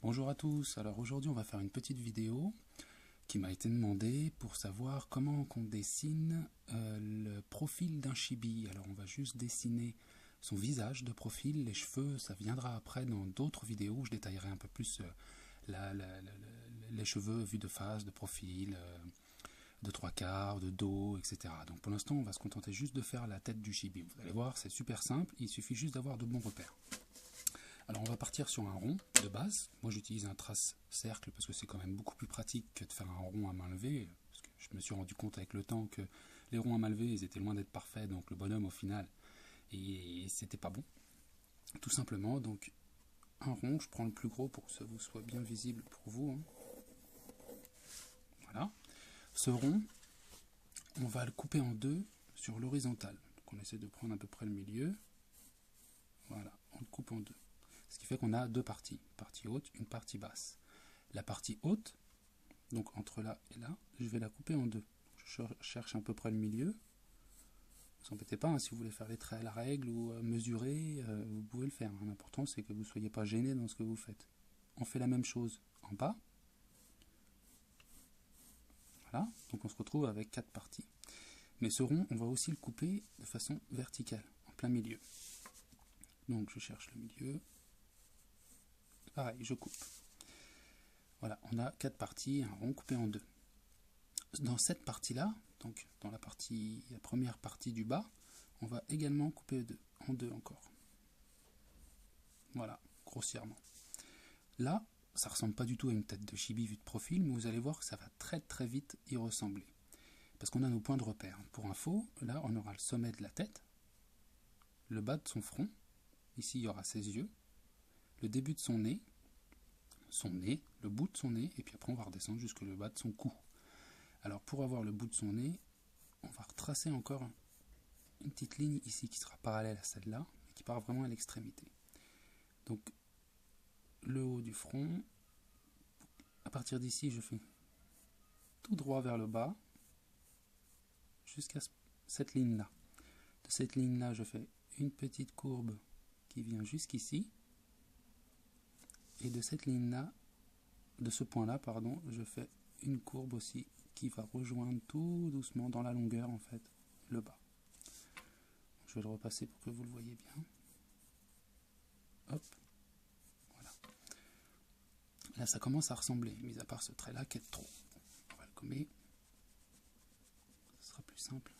Bonjour à tous, alors aujourd'hui on va faire une petite vidéo qui m'a été demandée pour savoir comment on dessine le profil d'un chibi. Alors on va juste dessiner son visage de profil, les cheveux, ça viendra après dans d'autres vidéos où je détaillerai un peu plus les cheveux vus de face, de profil, de trois quarts, de dos, etc. Donc pour l'instant on va se contenter juste de faire la tête du chibi. Vous allez voir, c'est super simple, il suffit juste d'avoir de bons repères. Alors on va partir sur un rond de base. Moi j'utilise un trace cercle parce que c'est quand même beaucoup plus pratique que de faire un rond à main levée. Parce que je me suis rendu compte avec le temps que les ronds à main levée ils étaient loin d'être parfaits, donc le bonhomme au final, et c'était pas bon. Tout simplement, donc un rond, je prends le plus gros pour que ça vous soit bien visible pour vous. Voilà. Ce rond, on va le couper en deux sur l'horizontale. Donc on essaie de prendre à peu près le milieu. Voilà, on le coupe en deux. Ce qui fait qu'on a deux parties, une partie haute, une partie basse. La partie haute, donc entre là et là, je vais la couper en deux. Je cherche à peu près le milieu. Ne vous embêtez pas, hein, si vous voulez faire les traits à la règle ou mesurer, vous pouvez le faire. L'important c'est que vous ne soyez pas gêné dans ce que vous faites. On fait la même chose en bas. Voilà, donc on se retrouve avec quatre parties. Mais ce rond, on va aussi le couper de façon verticale, en plein milieu. Donc je cherche le milieu. Pareil, je coupe. Voilà, on a quatre parties, un rond coupé en deux. Dans cette partie-là, donc dans la première partie du bas, on va également couper en deux encore. Voilà, grossièrement. Là, ça ressemble pas du tout à une tête de chibi vue de profil, mais vous allez voir que ça va très très vite y ressembler. Parce qu'on a nos points de repère. Pour info, là on aura le sommet de la tête, le bas de son front, ici il y aura ses yeux, le début de son nez, le bout de son nez, et puis après on va redescendre jusque le bas de son cou. Alors pour avoir le bout de son nez, on va retracer encore une petite ligne ici qui sera parallèle à celle-là, et qui part vraiment à l'extrémité. Donc le haut du front, à partir d'ici je fais tout droit vers le bas, jusqu'à cette ligne-là. De cette ligne-là, je fais une petite courbe qui vient jusqu'ici, et de cette ligne-là, de ce point-là, pardon, je fais une courbe aussi qui va rejoindre tout doucement dans la longueur, en fait, le bas. Je vais le repasser pour que vous le voyez bien. Hop, voilà. Là, ça commence à ressembler, mis à part ce trait-là qui est trop. On va le gommer. Ce sera plus simple.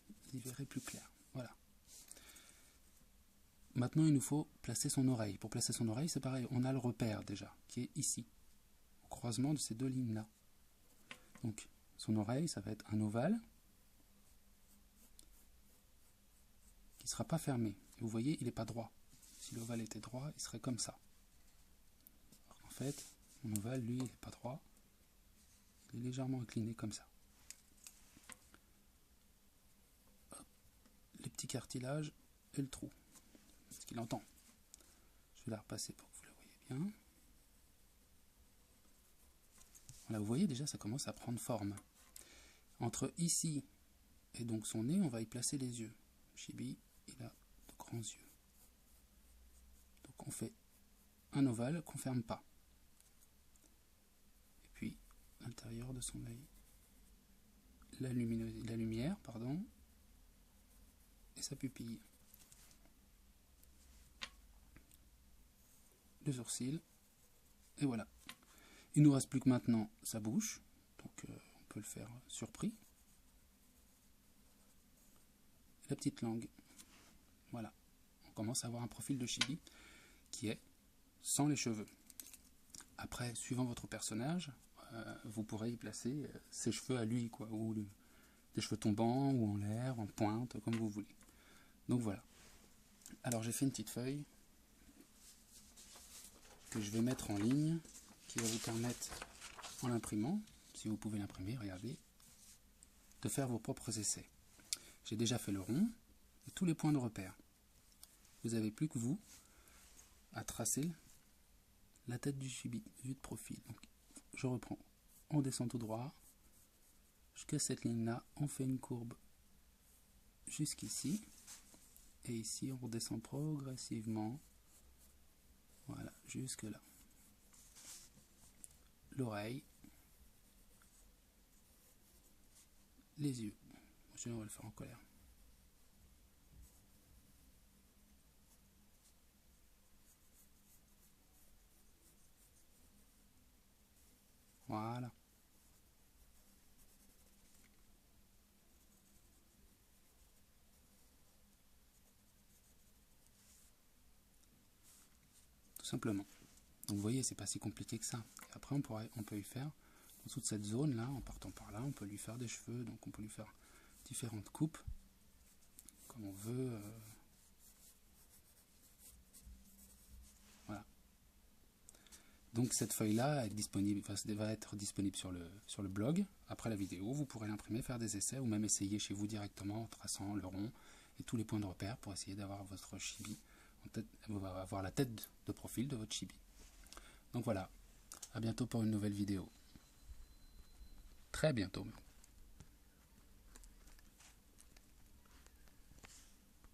Vous y verrez plus clair. Voilà. Maintenant, il nous faut placer son oreille. Pour placer son oreille, c'est pareil. On a le repère déjà, qui est ici, au croisement de ces deux lignes-là. Donc, son oreille, ça va être un ovale qui ne sera pas fermé. Et vous voyez, il n'est pas droit. Si l'ovale était droit, il serait comme ça. Alors en fait, mon ovale, lui, il n'est pas droit. Il est légèrement incliné comme ça. Hop. Les petits cartilages et le trou. Ce qu'il entend. Je vais la repasser pour que vous le voyez bien. Voilà, vous voyez déjà, ça commence à prendre forme. Entre ici et donc son nez, on va y placer les yeux. Chibi, il a de grands yeux. Donc on fait un ovale qu'on ne ferme pas. Et puis, à l'intérieur de son œil, la lumière, pardon, et sa pupille. Le sourcil, et voilà. Il ne nous reste plus que maintenant sa bouche, donc on peut le faire surpris. La petite langue. Voilà. On commence à avoir un profil de chibi qui est sans les cheveux. Après, suivant votre personnage, vous pourrez y placer ses cheveux à lui, quoi, ou des cheveux tombants, ou en l'air, en pointe, comme vous voulez. Donc voilà. Alors j'ai fait une petite feuille que je vais mettre en ligne, qui va vous permettre, en l'imprimant, si vous pouvez l'imprimer, regardez, de faire vos propres essais. J'ai déjà fait le rond et tous les points de repère. Vous n'avez plus que vous à tracer la tête du chibi, vue de profil. Donc, je reprends, on descend tout droit, jusqu'à cette ligne-là, on fait une courbe jusqu'ici, et ici on redescend progressivement, voilà, jusque là. l'oreille, les yeux. Sinon, on va le faire en colère. Voilà. Tout simplement. Donc vous voyez, c'est pas si compliqué que ça. Et après, on peut y faire, dans toute cette zone là, en partant par là, on peut lui faire des cheveux, donc on peut lui faire différentes coupes, comme on veut. Voilà. Donc cette feuille-là est disponible, va être disponible sur le blog. Après la vidéo, vous pourrez l'imprimer, faire des essais, ou même essayer chez vous directement en traçant le rond et tous les points de repère pour essayer d'avoir votre chibi, avoir la tête de profil de votre chibi. Donc voilà, à bientôt pour une nouvelle vidéo. Très bientôt.